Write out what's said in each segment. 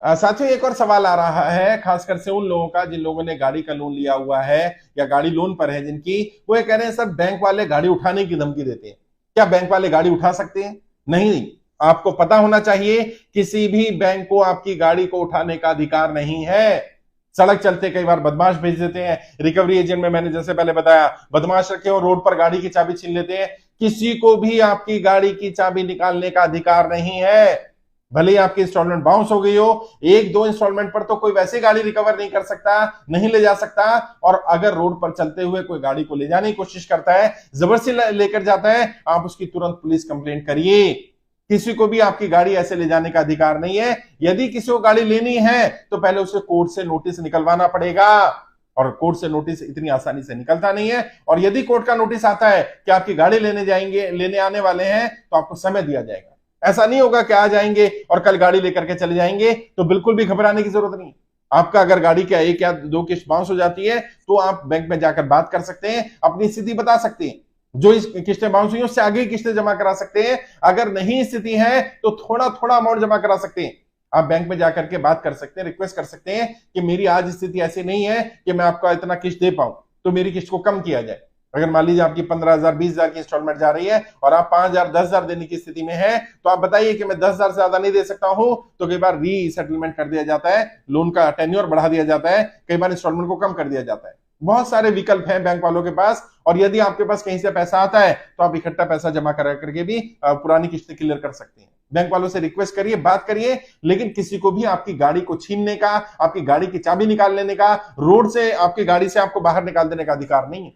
साथियों, एक और सवाल आ रहा है खासकर से उन लोगों का जिन लोगों ने गाड़ी का लोन लिया हुआ है या गाड़ी लोन पर है जिनकी, वो ये कह रहे हैं सर बैंक वाले गाड़ी उठाने की धमकी देते हैं। क्या बैंक वाले गाड़ी उठा सकते हैं? नहीं, आपको पता होना चाहिए किसी भी बैंक को आपकी गाड़ी को उठाने का अधिकार नहीं है। सड़क चलते कई बार बदमाश भेज देते हैं, रिकवरी एजेंट में मैंने जैसे पहले बताया, बदमाश रखे और रोड पर गाड़ी की चाबी छीन लेते हैं। किसी को भी आपकी गाड़ी की चाबी निकालने का अधिकार नहीं है। भले ही आपकी इंस्टॉलमेंट बाउंस हो गई हो, एक दो इंस्टॉलमेंट पर तो कोई वैसे गाड़ी रिकवर नहीं कर सकता, नहीं ले जा सकता। और अगर रोड पर चलते हुए कोई गाड़ी को ले जाने की कोशिश करता है, जबरदस्ती लेकर जाता है, आप उसकी तुरंत पुलिस कंप्लेंट करिए। किसी को भी आपकी गाड़ी ऐसे ले जाने का अधिकार नहीं है। यदि किसी को गाड़ी लेनी है तो पहले उसे कोर्ट से नोटिस निकलवाना पड़ेगा, और कोर्ट से नोटिस इतनी आसानी से निकलता नहीं है। और यदि कोर्ट का नोटिस आता है कि आपकी गाड़ी लेने आने वाले हैं, तो आपको समय दिया जाएगा। ऐसा नहीं होगा कि आ जाएंगे और कल गाड़ी लेकर के चले जाएंगे। तो बिल्कुल भी घबराने की जरूरत नहीं। आपका अगर गाड़ी का एक या दो किस्त बाउंस हो जाती है तो आप बैंक में जाकर बात कर सकते हैं, अपनी स्थिति बता सकते हैं। जो इस किस्तें बाउंस हुई उससे आगे किस्तें जमा करा सकते हैं। अगर नहीं स्थिति है तो थोड़ा थोड़ा अमाउंट जमा करा सकते हैं। आप बैंक में जाकर के बात कर सकते हैं, रिक्वेस्ट कर सकते हैं कि मेरी आज स्थिति ऐसी नहीं है कि मैं आपका इतना किस्त दे पाऊं, तो मेरी किस्त को कम किया जाए। अगर मान लीजिए आपकी 15,000 20,000 की इंस्टॉलमेंट जा रही है और आप 5,000 10,000 देने की स्थिति में है, तो आप बताइए कि मैं 10,000 से ज्यादा नहीं दे सकता हूं। तो कई बार री सेटलमेंट कर दिया जाता है, लोन का टेन्योर बढ़ा दिया जाता है, कई बार इंस्टॉलमेंट को कम कर दिया जाता है। बहुत सारे विकल्प हैं बैंक वालों के पास। और यदि आपके पास कहीं से पैसा आता है तो आप इकट्ठा पैसा जमा करा करके भी पुरानी किस्तें क्लियर कर सकते हैं। बैंक वालों से रिक्वेस्ट करिए, बात करिए, लेकिन किसी को भी आपकी गाड़ी को छीनने का, आपकी गाड़ी की चाबी निकाल लेने का, रोड से आपकी गाड़ी से आपको बाहर निकाल देने का अधिकार नहीं है।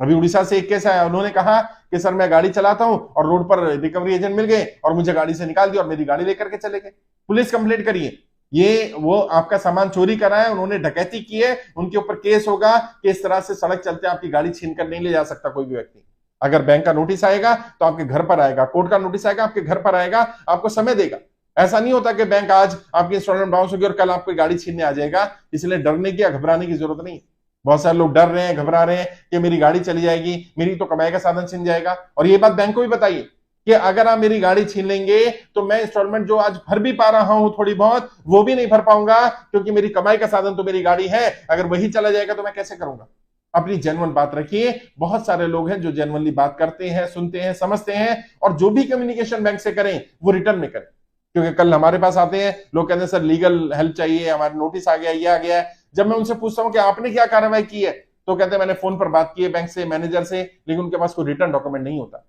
अभी उड़ीसा से एक केस आया, उन्होंने कहा कि सर मैं गाड़ी चलाता हूं और रोड पर रिकवरी एजेंट मिल गए और मुझे गाड़ी से निकाल दिया और मेरी गाड़ी लेकर के चले गए। पुलिस कंप्लेंट करिए। ये वो आपका सामान चोरी करा है, उन्होंने डकैती की है, उनके ऊपर केस होगा कि इस तरह से सड़क चलते आपकी गाड़ी छीन कर नहीं ले जा सकता कोई भी व्यक्ति। अगर बैंक का नोटिस आएगा तो आपके घर पर आएगा, कोर्ट का नोटिस आएगा आपके घर पर आएगा, आपको समय देगा। ऐसा नहीं होता कि बैंक आज आपकी इंस्टॉलमेंट बाउंस होगी और कल आपकी गाड़ी छीनने आ जाएगा। इसलिए डरने की या घबराने की जरूरत नहीं। बहुत सारे लोग डर रहे हैं, घबरा रहे हैं कि मेरी गाड़ी चली जाएगी, मेरी तो कमाई का साधन छीन जाएगा। और ये बात बैंक को भी बताइए कि अगर आप मेरी गाड़ी छीन लेंगे तो मैं इंस्टॉलमेंट जो आज भर भी पा रहा हूं थोड़ी बहुत, वो भी नहीं भर पाऊंगा, क्योंकि मेरी कमाई का साधन तो मेरी गाड़ी है। अगर वही चला जाएगा तो मैं कैसे करूंगा? अपनी जेन्युइन बात रखिए। बहुत सारे लोग हैं जो जेन्युइनली बात करते हैं, सुनते हैं, समझते हैं, और जो भी कम्युनिकेशन बैंक से करें वो रिटर्न में करें। क्योंकि कल हमारे पास आते हैं लोग, कहते हैं सर लीगल हेल्प चाहिए, हमारा नोटिस आ गया, ये आ गया है। जब मैं उनसे पूछता हूं कि आपने क्या कार्रवाई की है, तो कहते हैं मैंने फोन पर बात की है बैंक से, मैनेजर से, लेकिन उनके पास कोई रिटर्न डॉक्यूमेंट नहीं होता।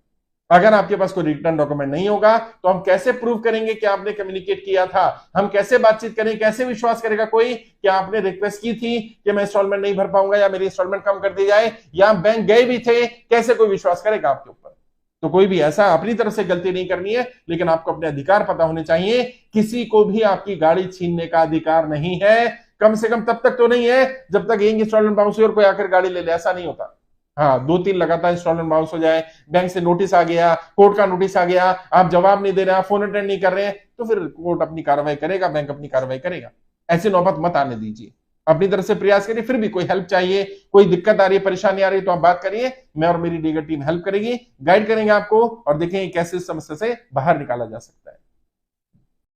अगर आपके पास कोई रिटर्न डॉक्यूमेंट नहीं होगा तो हम कैसे प्रूव करेंगे कि आपने कम्युनिकेट किया था? हम कैसे बातचीत करें? कैसे विश्वास करेगा कोई कि आपने रिक्वेस्ट की थी कि मैं इंस्टॉलमेंट नहीं भर पाऊंगा या मेरी इंस्टॉलमेंट कम कर दी जाए, या बैंक गए भी थे? कैसे कोई विश्वास करेगा आपके ऊपर? तो कोई भी ऐसा अपनी तरफ से गलती नहीं करनी है, लेकिन आपको अपने अधिकार पता होने चाहिए। किसी को भी आपकी गाड़ी छीनने का अधिकार नहीं है। कम से कम तब तक तो नहीं है जब तक एक इंस्टॉलमेंट बाउंस और कोई आकर गाड़ी ले ले। ऐसा नहीं होता। हाँ, 2-3 लगातार इंस्टॉलमेंट बाउंस हो जाए, बैंक से नोटिस आ गया, कोर्ट का नोटिस आ गया, आप जवाब नहीं दे रहे, आप फोन अटेंड नहीं कर रहे हैं, तो फिर कोर्ट अपनी कार्रवाई करेगा, बैंक अपनी कार्रवाई करेगा। ऐसी नौबत मत आने दीजिए। अपनी तरफ से प्रयास करिए। फिर भी कोई हेल्प चाहिए, कोई दिक्कत आ रही है, परेशानी आ रही है, तो आप बात करिए। मैं और मेरी लीगल टीम हेल्प करेगी, गाइड करेंगे आपको, और देखेंगे कैसे इस समस्या से बाहर निकाला जा सकता है।